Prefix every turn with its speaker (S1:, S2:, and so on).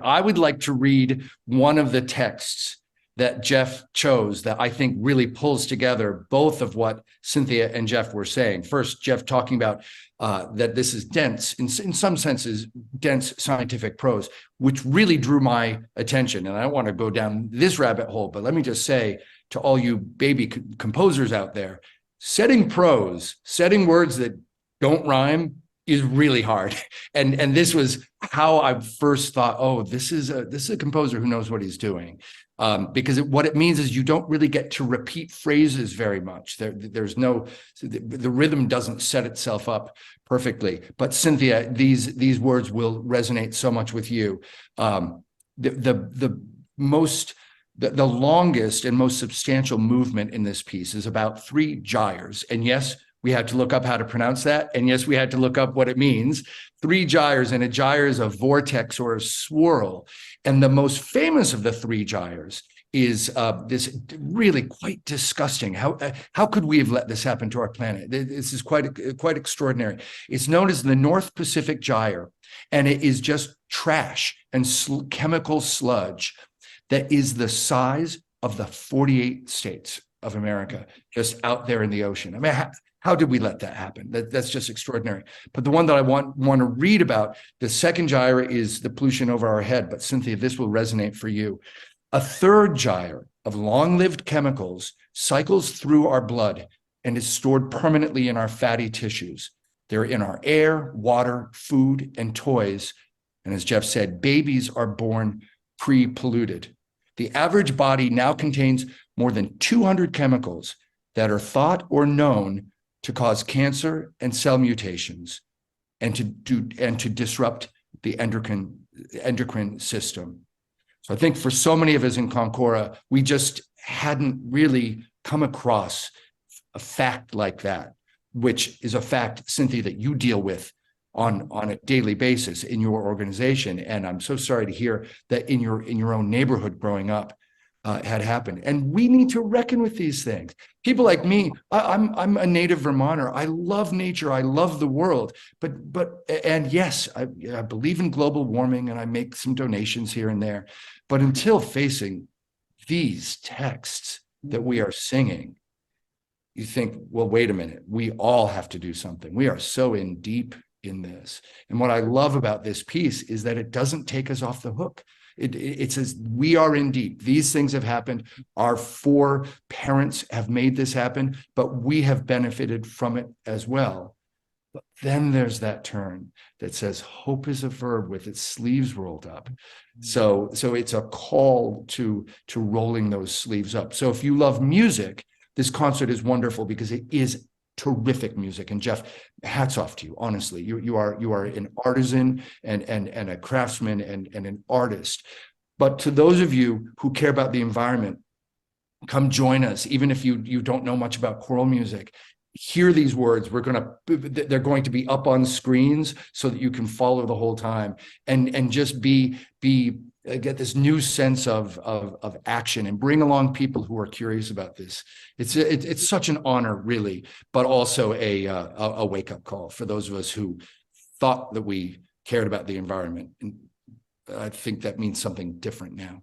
S1: I would like to read one of the texts that Jeff chose that I think really pulls together both of what Cynthia and Jeff were saying. First, Jeff talking about that this is dense, in some senses, dense scientific prose, which really drew my attention. And I don't want to go down this rabbit hole, but let me just say to all you baby composers out there, setting prose, setting words that don't rhyme is really hard. And this was how I first thought, oh, this is a composer who knows what he's doing. Because what it means is you don't really get to repeat phrases very much. There's no, the rhythm doesn't set itself up perfectly. But Cynthia, these words will resonate so much with you. The longest and most substantial movement in this piece is about 3 gyres. And yes, we had to look up how to pronounce that. And yes, we had to look up what it means. 3 gyres, and a gyre is a vortex or a swirl. And the most famous of the 3 gyres is this really quite disgusting. How could we have let this happen to our planet? This is quite extraordinary. It's known as the North Pacific Gyre, and it is just trash and chemical sludge that is the size of the 48 states of America, just out there in the ocean. I mean, how did we let that happen? That's just extraordinary. But the one that I want to read about, the second gyre, is the pollution over our head. But Cynthia, this will resonate for you. A third gyre of long-lived chemicals cycles through our blood and is stored permanently in our fatty tissues. They're in our air, water, food, and toys. And as Jeff said, babies are born pre-polluted. The average body now contains more than 200 chemicals that are thought or known to cause cancer and cell mutations, and to disrupt the endocrine system. So I think for so many of us in Concora, we just hadn't really come across a fact like that, which is a fact, Cynthia, that you deal with on a daily basis in your organization. And I'm so sorry to hear that in your own neighborhood growing up had happened. And we need to reckon with these things. People like me, I'm a native Vermonter. I love nature. I love the world. And yes, I believe in global warming, and I make some donations here and there. But until facing these texts that we are singing, you think, well, wait a minute, we all have to do something. We are so in deep in this. And what I love about this piece is that it doesn't take us off the hook. It says we are in deep. These things have happened. Our 4 parents have made this happen, but we have benefited from it as well. But then there's that turn that says hope is a verb with its sleeves rolled up. So it's a call to rolling those sleeves up. So if you love music, this concert is wonderful because it is terrific music. And Jeff, hats off to you. Honestly, you are an artisan and a craftsman and an artist. But to those of you who care about the environment, come join us. Even if you don't know much about choral music, hear these words. They're going to be up on screens so that you can follow the whole time and just get this new sense of action and bring along people who are curious about this. It's such an honor, really, but also a wake-up call for those of us who thought that we cared about the environment. And I think that means something different now.